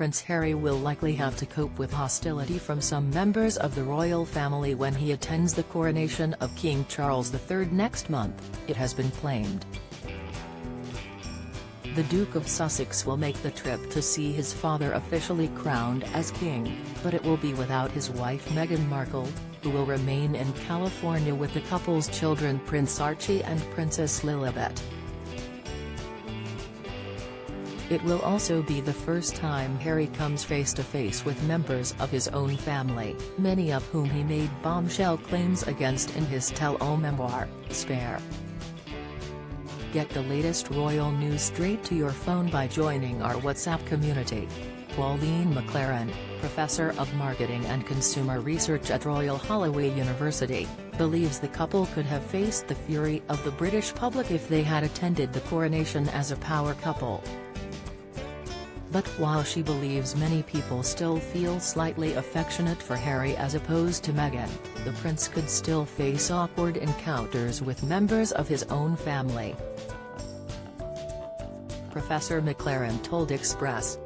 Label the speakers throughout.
Speaker 1: Prince Harry will likely have to cope with hostility from some members of the royal family when he attends the coronation of King Charles III next month, it has been claimed. The Duke of Sussex will make the trip to see his father officially crowned as king, but it will be without his wife Meghan Markle, who will remain in California with the couple's children Prince Archie and Princess Lilibet. It will also be the first time Harry comes face-to-face with members of his own family, many of whom he made bombshell claims against in his tell-all memoir, Spare. Get the latest royal news straight to your phone by joining our WhatsApp community. Pauline McLaren, Professor of Marketing and Consumer Research at Royal Holloway University, believes the couple could have faced the fury of the British public if they had attended the coronation as a power couple. But while she believes many people still feel slightly affectionate for Harry as opposed to Meghan, the prince could still face awkward encounters with members of his own family. Professor McLaren told Express.co.uk,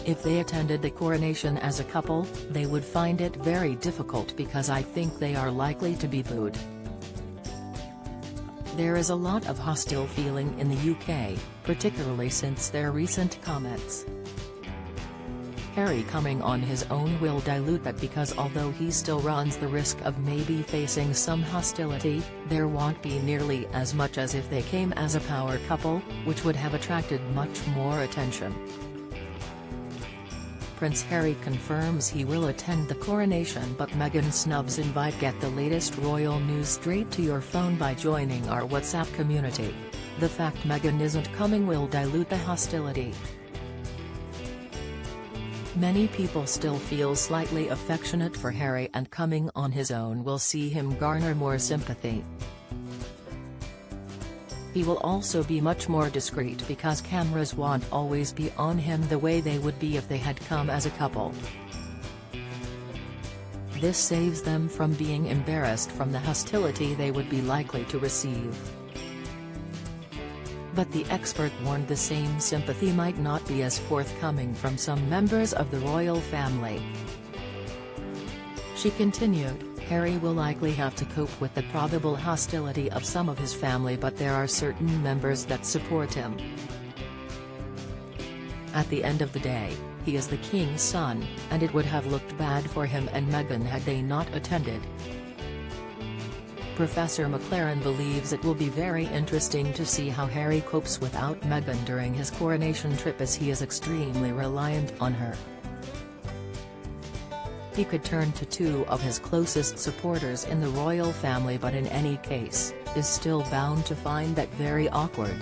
Speaker 1: if they attended the coronation as a couple, they would find it very difficult because I think they are likely to be booed. There is a lot of hostile feeling in the UK, particularly since their recent comments. Harry coming on his own will dilute that because although he still runs the risk of maybe facing some hostility, there won't be nearly as much as if they came as a power couple, which would have attracted much more attention. Prince Harry confirms he will attend the coronation, but Meghan snubs invite. Get the latest royal news straight to your phone by joining our WhatsApp community. The fact Meghan isn't coming will dilute the hostility. Many people still feel slightly affectionate for Harry, and coming on his own will see him garner more sympathy. He will also be much more discreet because cameras won't always be on him the way they would be if they had come as a couple. This saves them from being embarrassed from the hostility they would be likely to receive. But the expert warned the same sympathy might not be as forthcoming from some members of the royal family. She continued, Harry will likely have to cope with the probable hostility of some of his family, but there are certain members that support him. At the end of the day, he is the king's son, and it would have looked bad for him and Meghan had they not attended. Professor McLaren believes it will be very interesting to see how Harry copes without Meghan during his coronation trip, as he is extremely reliant on her. He could turn to two of his closest supporters in the royal family, but in any case, is still bound to find that very awkward.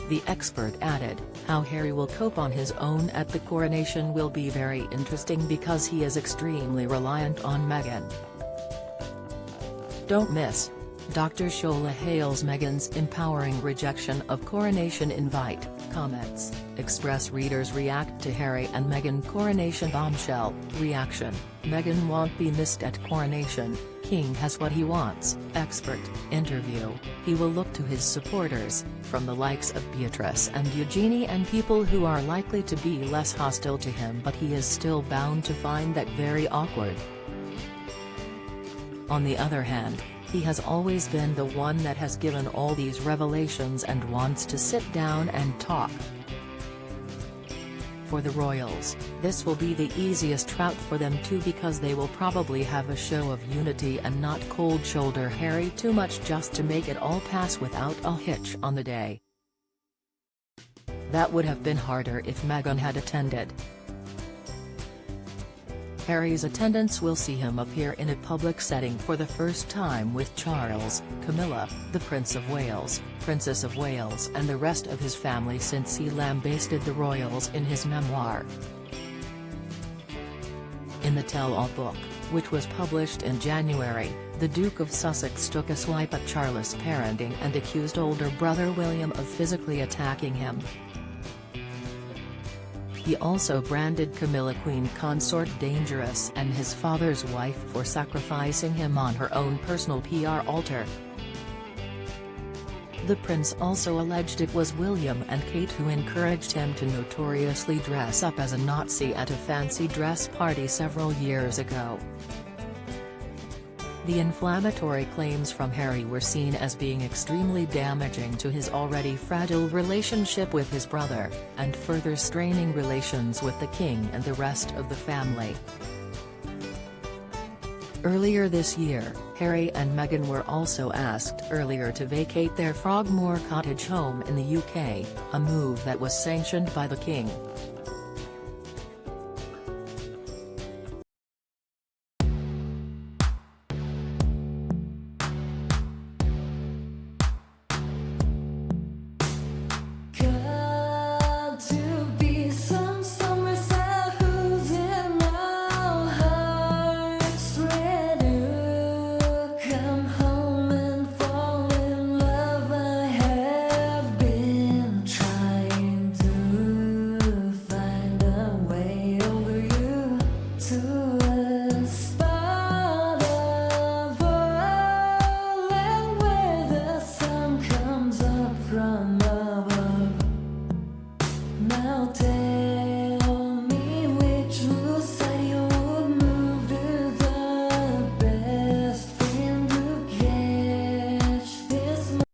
Speaker 1: The expert added, how Harry will cope on his own at the coronation will be very interesting because he is extremely reliant on Meghan. Don't miss. Dr. Shola hails Meghan's empowering rejection of coronation invite. Comments: Express readers react to Harry and Meghan coronation bombshell. Reaction: Meghan won't be missed at coronation, King has what he wants. Expert: Interview: he will look to his supporters, from the likes of Beatrice and Eugenie, and people who are likely to be less hostile to him, but he is still bound to find that very awkward. On the other hand, he has always been the one that has given all these revelations and wants to sit down and talk. For the royals, this will be the easiest route for them too, because they will probably have a show of unity and not cold shoulder Harry too much just to make it all pass without a hitch on the day. That would have been harder if Meghan had attended. Harry's attendance will see him appear in a public setting for the first time with Charles, Camilla, the Prince of Wales, Princess of Wales and the rest of his family since he lambasted the royals in his memoir. In the tell-all book, which was published in January, the Duke of Sussex took a swipe at Charles' parenting and accused older brother William of physically attacking him. He also branded Camilla Queen Consort dangerous and his father's wife for sacrificing him on her own personal PR altar. The prince also alleged it was William and Kate who encouraged him to notoriously dress up as a Nazi at a fancy dress party several years ago. The inflammatory claims from Harry were seen as being extremely damaging to his already fragile relationship with his brother, and further straining relations with the king and the rest of the family. Earlier this year, Harry and Meghan were also asked earlier to vacate their Frogmore Cottage home in the UK, a move that was sanctioned by the king.